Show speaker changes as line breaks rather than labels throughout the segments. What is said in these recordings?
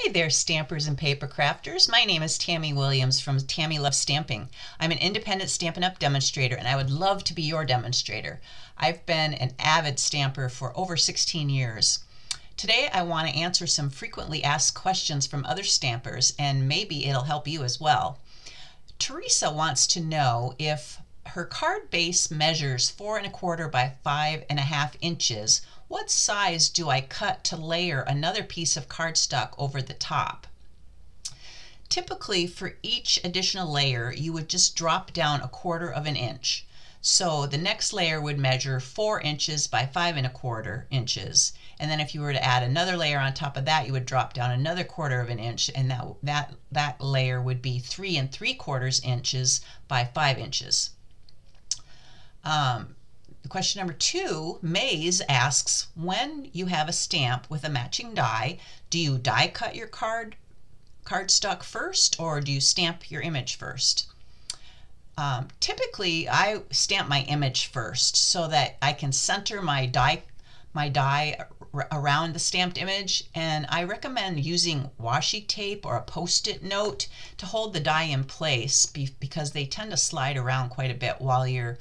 Hi there, stampers and paper crafters. My name is Tammy Williams from Tammy Loves Stamping. I'm an independent Stampin' Up! Demonstrator, and I would love to be your demonstrator. I've been an avid stamper for over 16 years. Today I want to answer some frequently asked questions from other stampers, and maybe it'll help you as well. Teresa wants to know if her card base measures 4 1/4 by 5 1/2 inches. What size do I cut to layer another piece of cardstock over the top? Typically, for each additional layer, you would just drop down 1/4 inch. So the next layer would measure 4 inches by 5 1/4 inches. And then if you were to add another layer on top of that, you would drop down another 1/4 inch, and that layer would be 3 3/4 inches by 5 inches. Question number 2, Maze asks, when you have a stamp with a matching die, do you die cut your cardstock first, or do you stamp your image first? Typically, I stamp my image first so that I can center my die around the stamped image, and I recommend using washi tape or a post-it note to hold the die in place because they tend to slide around quite a bit while you're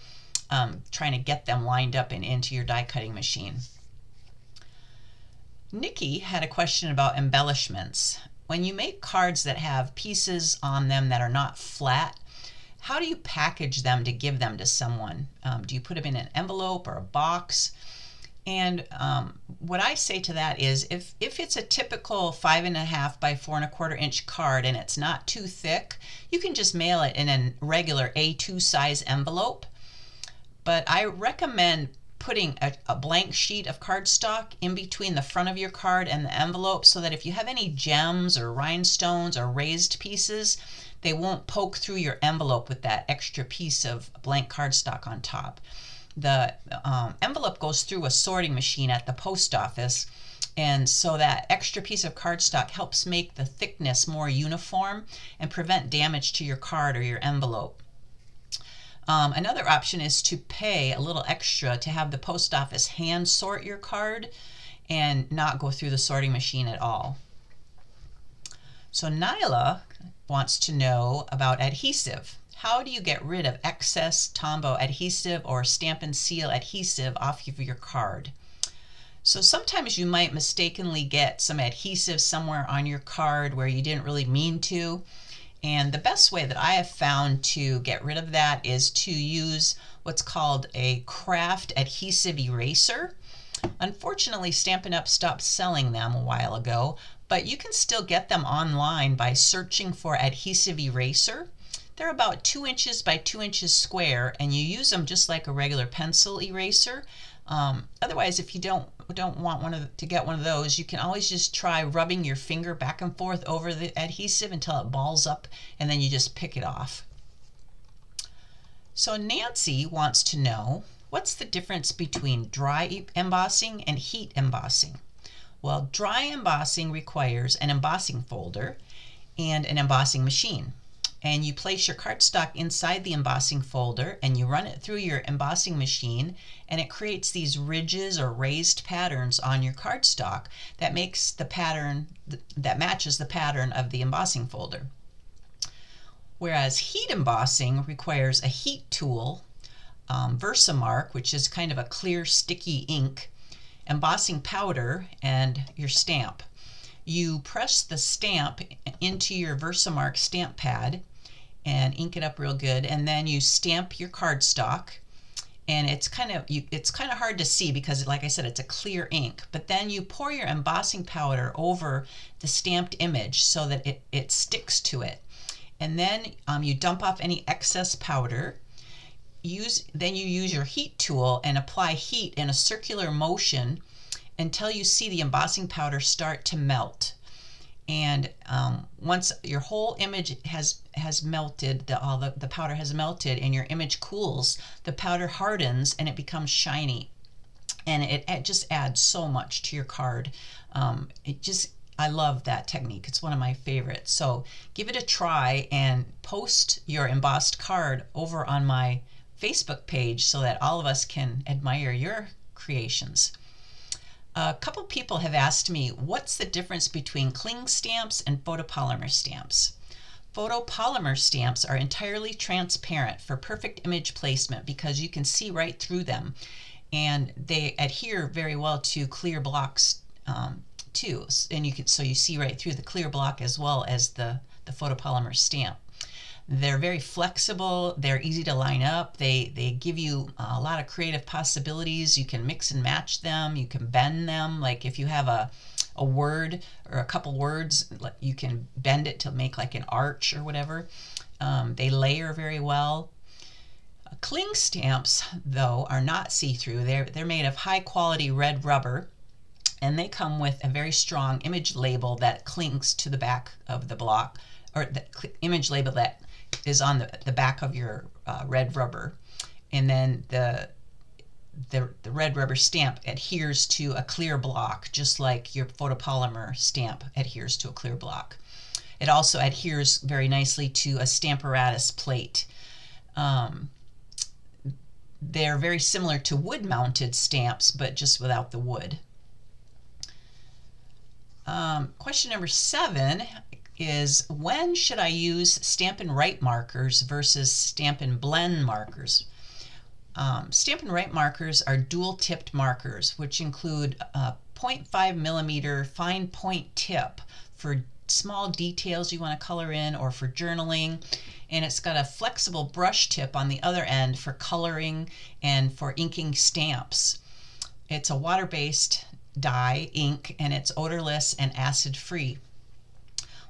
trying to get them lined up and into your die cutting machine. Nikki had a question about embellishments. When you make cards that have pieces on them that are not flat, how do you package them to give them to someone? Do you put them in an envelope or a box? And what I say to that is, if it's a typical 5 1/2 by 4 1/4 inch card and it's not too thick, you can just mail it in a regular A2 size envelope. But I recommend putting a blank sheet of cardstock in between the front of your card and the envelope so that if you have any gems or rhinestones or raised pieces, they won't poke through your envelope with that extra piece of blank cardstock on top. The envelope goes through a sorting machine at the post office, and so that extra piece of cardstock helps make the thickness more uniform and prevent damage to your card or your envelope. Another option is to pay a little extra to have the post office hand sort your card and not go through the sorting machine at all. So Nyla wants to know about adhesive. How do you get rid of excess Tombow adhesive or Stampin' Seal adhesive off of your card? So sometimes you might mistakenly get some adhesive somewhere on your card where you didn't really mean to. And the best way that I have found to get rid of that is to use what's called a craft adhesive eraser. Unfortunately, Stampin' Up! Stopped selling them a while ago, but you can still get them online by searching for adhesive eraser. They're about 2 inches by 2 inches square, and you use them just like a regular pencil eraser. Otherwise, if you don't want to get one of those, you can always just try rubbing your finger back and forth over the adhesive until it balls up, and then you just pick it off. So Nancy wants to know, what's the difference between dry embossing and heat embossing? Well, dry embossing requires an embossing folder and an embossing machine. And you place your cardstock inside the embossing folder and you run it through your embossing machine, and it creates these ridges or raised patterns on your cardstock that makes the pattern that matches the pattern of the embossing folder. Whereas heat embossing requires a heat tool, Versamark, which is kind of a clear sticky ink, embossing powder, and your stamp. You press the stamp into your Versamark stamp pad and ink it up real good, and then you stamp your cardstock, and it's kind of hard to see because, like I said, it's a clear ink. But then you pour your embossing powder over the stamped image so that it sticks to it, and then you dump off any excess powder. Then you use your heat tool and apply heat in a circular motion until you see the embossing powder start to melt. And once your whole image has melted, the powder has melted, and your image cools, the powder hardens and it becomes shiny, and it just adds so much to your card. I love that technique. It's one of my favorites. So give it a try and post your embossed card over on my Facebook page so that all of us can admire your creations. A couple people have asked me, what's the difference between cling stamps and photopolymer stamps? Photopolymer stamps are entirely transparent for perfect image placement because you can see right through them, and they adhere very well to clear blocks too. And so you see right through the clear block as well as the photopolymer stamp. They're very flexible, they're easy to line up, they give you a lot of creative possibilities. You can mix and match them, you can bend them. Like if you have a word or a couple words, you can bend it to make like an arch or whatever. They layer very well. Cling stamps, though, are not see-through. They're made of high-quality red rubber, and they come with a very strong image label that clings to the back of the block, or the image label that is on the back of your red rubber. And then the red rubber stamp adheres to a clear block, just like your photopolymer stamp adheres to a clear block. It also adheres very nicely to a Stamparatus plate. They're very similar to wood-mounted stamps, but just without the wood. Question number 7 is, when should I use Stampin' Write markers versus Stampin' Blend markers? Stampin' Write markers are dual-tipped markers, which include a 0.5 millimeter fine point tip for small details you want to color in or for journaling, and it's got a flexible brush tip on the other end for coloring and for inking stamps. It's a water-based dye ink, and it's odorless and acid-free,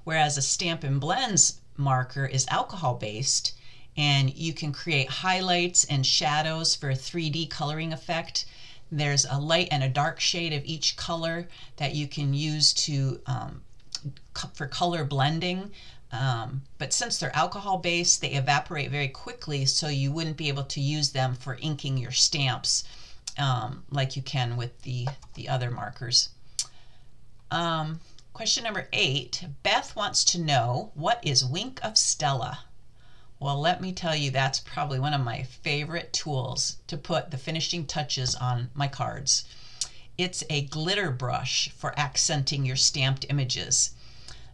whereas a Stampin' Blends marker is alcohol-based, and you can create highlights and shadows for a 3D coloring effect. There's a light and a dark shade of each color that you can use to for color blending, but since they're alcohol-based, they evaporate very quickly, so you wouldn't be able to use them for inking your stamps like you can with the other markers. Question number 8, Beth wants to know, what is Wink of Stella? Well, let me tell you, that's probably one of my favorite tools to put the finishing touches on my cards. It's a glitter brush for accenting your stamped images.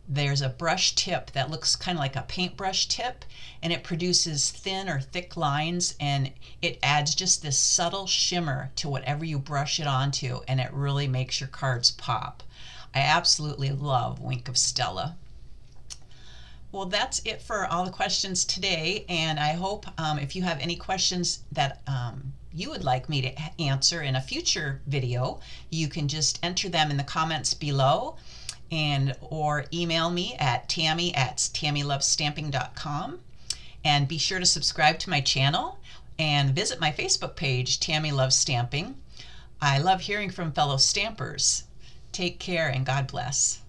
There's a brush tip that looks kind of like a paintbrush tip, and it produces thin or thick lines, and it adds just this subtle shimmer to whatever you brush it onto, and it really makes your cards pop. I absolutely love Wink of Stella. Well, that's it for all the questions today, and I hope if you have any questions that you would like me to answer in a future video, you can just enter them in the comments below, or email me at tammy@tammylovesstamping.com, and be sure to subscribe to my channel and visit my Facebook page, Tammy Loves Stamping. I love hearing from fellow stampers. Take care and God bless.